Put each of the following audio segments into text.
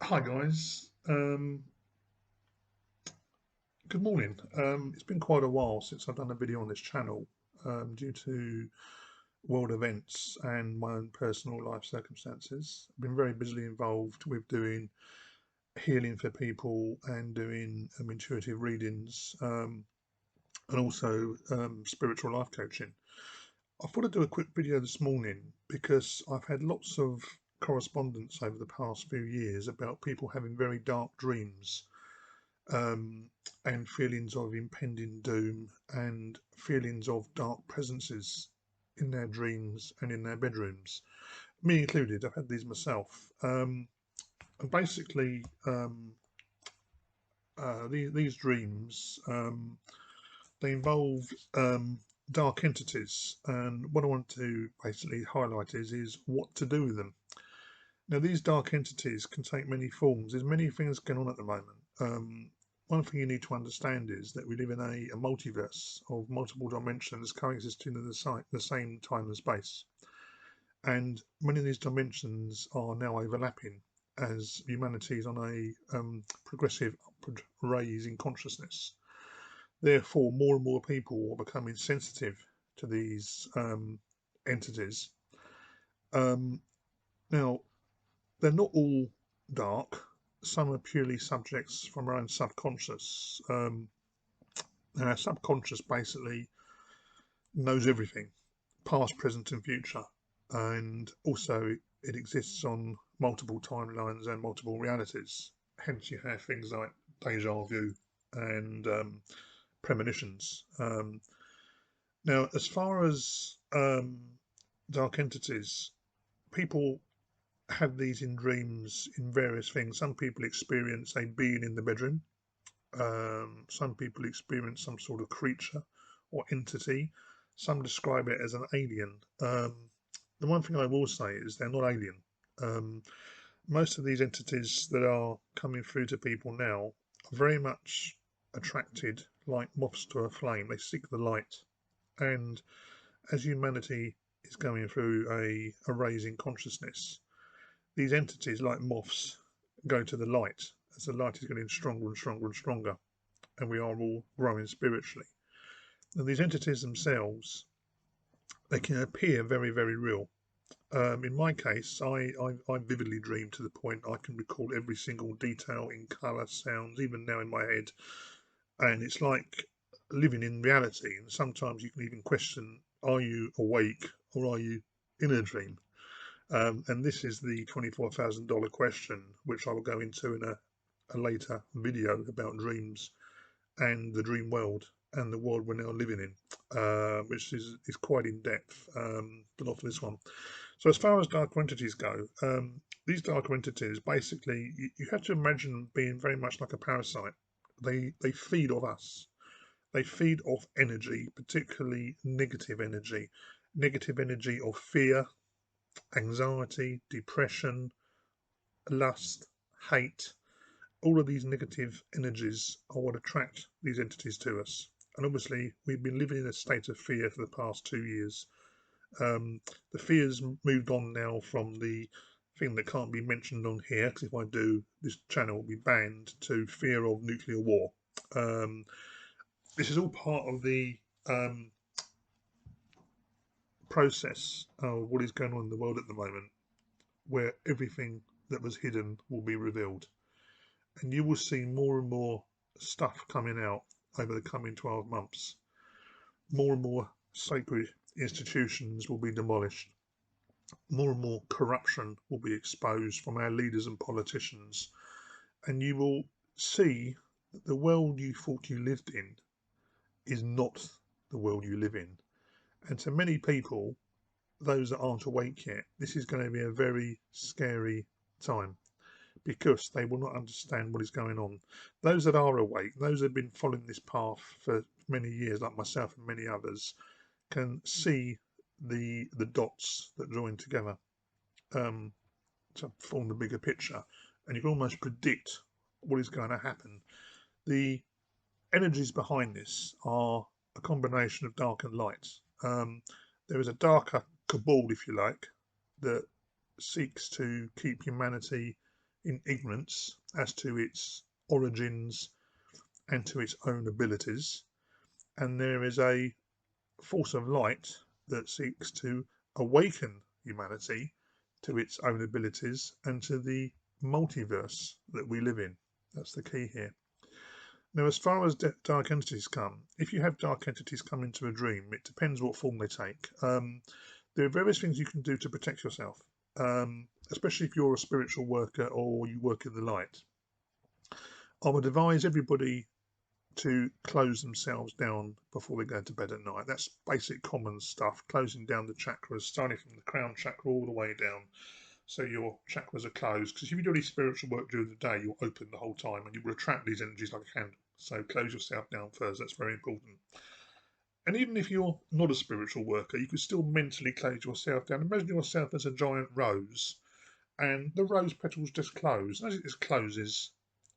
Hi guys, good morning. It's been quite a while since I've done a video on this channel due to world events and my own personal life circumstances. I've been very busily involved with doing healing for people and doing intuitive readings and also spiritual life coaching. I thought I'd do a quick video this morning because I've had lots of correspondence over the past few years about people having very dark dreams um, and feelings of impending doom and feelings of dark presences in their dreams and in their bedrooms, me included. I've had these myself. And basically, these dreams they involve dark entities, and what I want to basically highlight is what to do with them. Now, these dark entities can take many forms. There's many things going on at the moment. One thing you need to understand is that we live in a multiverse of multiple dimensions coexisting in the same time and space. And many of these dimensions are now overlapping as humanity is on a progressive upward raise in consciousness. Therefore, more and more people are becoming sensitive to these entities. Um, Now, they're not all dark. Some are purely subjects from our own subconscious. And our subconscious basically knows everything, past, present, and future. And also, it exists on multiple timelines and multiple realities. Hence, you have things like deja vu and premonitions. Now, as far as dark entities, people have these in dreams in various things. Some people experience a being in the bedroom. Some people experience some sort of creature or entity. Some describe it as an alien. The one thing I will say is they're not alien. Um, Most of these entities that are coming through to people now are very much attracted like moths to a flame. They seek the light. And as humanity is going through a raising consciousness, these entities, like moths, go to the light as the light is getting stronger and stronger and stronger, and we are all growing spiritually. And these entities themselves, they can appear very, very real. In my case, I vividly dream to the point I can recall every single detail in colour, sounds, even now in my head. And it's like living in reality. And sometimes you can even question, are you awake or are you in a dream? And this is the $24,000 question, which I will go into in a later video about dreams and the dream world and the world we're now living in, which is quite in depth, but not for this one. So as far as dark entities go, these dark entities basically you have to imagine them being very much like a parasite. They feed off us. They feed off energy, particularly negative energy of fear, anxiety, depression, lust, hate. All of these negative energies are what attract these entities to us. And obviously, we've been living in a state of fear for the past 2 years. The fear's moved on now from the thing that can't be mentioned on here, because if I do, this channel will be banned, to fear of nuclear war. Um, this is all part of the process of what is going on in the world at the moment, where everything that was hidden will be revealed. And you will see more and more stuff coming out over the coming 12 months. More and more sacred institutions will be demolished. More and more corruption will be exposed from our leaders and politicians. And you will see that the world you thought you lived in is not the world you live in. And to many people, those that aren't awake yet, this is going to be a very scary time, because they will not understand what is going on. Those that are awake, those that have been following this path for many years, like myself and many others, can see the dots that join together um, to form the bigger picture, and you can almost predict what is going to happen. The energies behind this are a combination of dark and light. There is a darker cabal, if you like, that seeks to keep humanity in ignorance as to its origins and to its own abilities, and there is a force of light that seeks to awaken humanity to its own abilities and to the multiverse that we live in. That's the key here. Now, as far as dark entities come, if you have dark entities come into a dream, it depends what form they take. There are various things you can do to protect yourself, especially if you're a spiritual worker or you work in the light. I would advise everybody to close themselves down before they go to bed at night. That's basic common stuff, closing down the chakras, starting from the crown chakra all the way down, so your chakras are closed. Because if you do any spiritual work during the day, you're open the whole time and you will attract these energies like a candle. So close yourself down first. That's very important. And even if you're not a spiritual worker, you can still mentally close yourself down. Imagine yourself as a giant rose, and the rose petals just close. And as it just closes,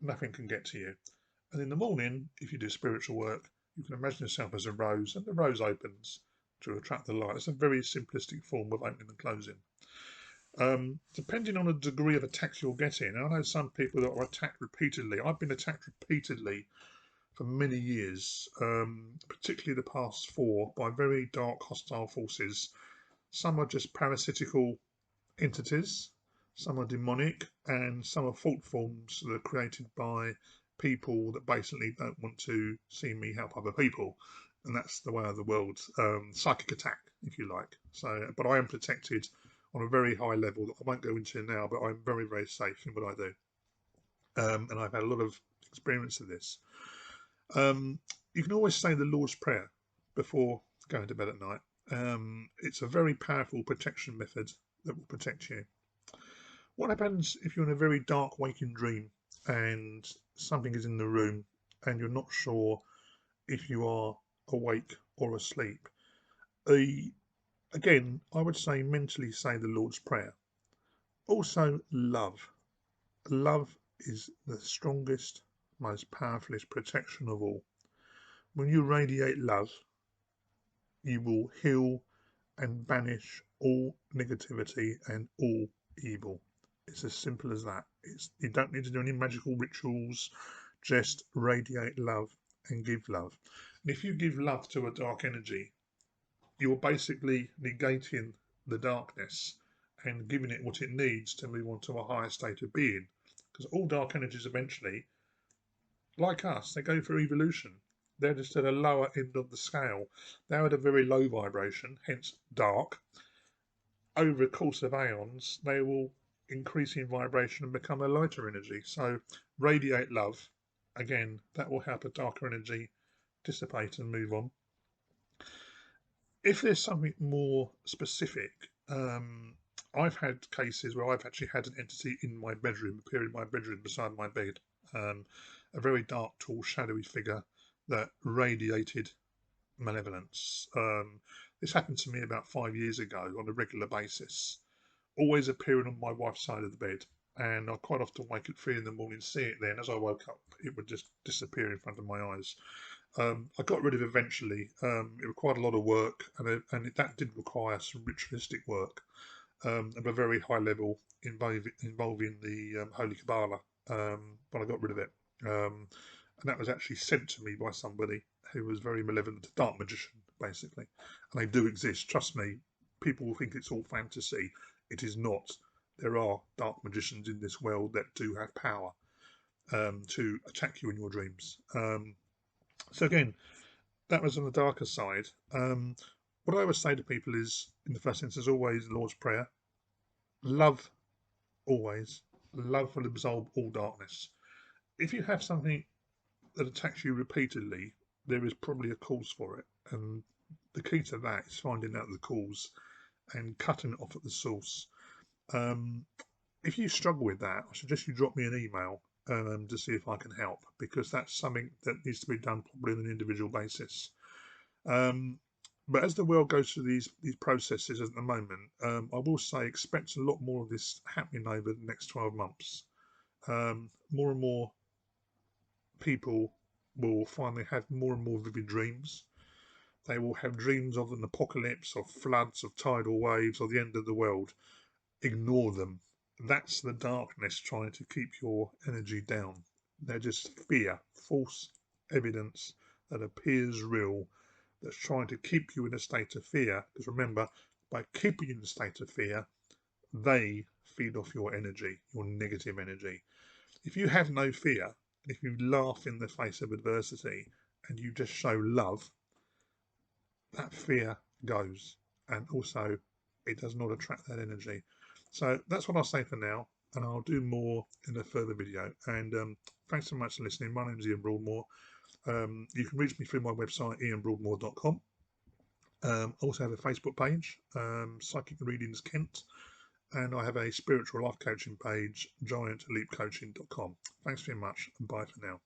nothing can get to you. And in the morning, if you do spiritual work, you can imagine yourself as a rose, and the rose opens to attract the light. It's a very simplistic form of opening and closing. Depending on the degree of attacks you're getting, I know some people that are attacked repeatedly. I've been attacked repeatedly for many years, particularly the past 4, by very dark, hostile forces. Some are just parasitical entities, some are demonic, and some are fault forms that are created by people that basically don't want to see me help other people. And that's the way of the world. Psychic attack, if you like. So, but I am protected on a very high level that I won't go into now, but I'm very, very safe in what I do. And I've had a lot of experience of this. You can always say the Lord's Prayer before going to bed at night. It's a very powerful protection method that will protect you. What happens if you're in a very dark waking dream and something is in the room and you're not sure if you are awake or asleep? Again, I would say mentally say the Lord's Prayer. Also, love. Love is the strongest, most powerfulest protection of all. When you radiate love, you will heal and banish all negativity and all evil. It's as simple as that. You don't need to do any magical rituals, just radiate love and give love. And if you give love to a dark energy, you're basically negating the darkness and giving it what it needs to move on to a higher state of being. Because all dark energies eventually, like us, they go through evolution. They're just at a lower end of the scale. They're at a very low vibration, hence dark. Over the course of aeons, they will increase in vibration and become a lighter energy. So radiate love. Again, that will help a darker energy dissipate and move on. If there's something more specific, I've had cases where I've actually had an entity in my bedroom, appear in my bedroom beside my bed. A very dark, tall, shadowy figure that radiated malevolence. This happened to me about 5 years ago on a regular basis, always appearing on my wife's side of the bed. And I quite often wake at 3 in the morning, see it there, and as I woke up, it would just disappear in front of my eyes. I got rid of it eventually. It required a lot of work, and that did require some ritualistic work of a very high level involving the Holy Kabbalah. But I got rid of it. And that was actually sent to me by somebody who was very malevolent, a dark magician, basically. And they do exist. Trust me, people will think it's all fantasy. It is not. There are dark magicians in this world that do have power to attack you in your dreams. So again, that was on the darker side. What I would say to people is, in the first instance, always the Lord's Prayer. Love, always. Love will absolve all darkness. If you have something that attacks you repeatedly, there is probably a cause for it. And the key to that is finding out the cause and cutting it off at the source. If you struggle with that, I suggest you drop me an email to see if I can help, because that's something that needs to be done probably on an individual basis. But as the world goes through these processes at the moment, I will say expect a lot more of this happening over the next 12 months. More and more people will find they have more and more vivid dreams. They will have dreams of an apocalypse, of floods, of tidal waves, or the end of the world. Ignore them. That's the darkness trying to keep your energy down. They're just fear, false evidence that appears real, that's trying to keep you in a state of fear. Because remember, by keeping you in a state of fear, they feed off your energy, your negative energy. If you have no fear, if you laugh in the face of adversity and you just show love, that fear goes, and also it does not attract that energy. So that's what I'll say for now, and I'll do more in a further video. And thanks so much for listening. My name is Ian Broadmoor. You can reach me through my website ianbroadmoor.com. I also have a Facebook page, Psychic Readings Kent, and I have a spiritual life coaching page, giantleapcoaching.com. Thanks very much, and bye for now.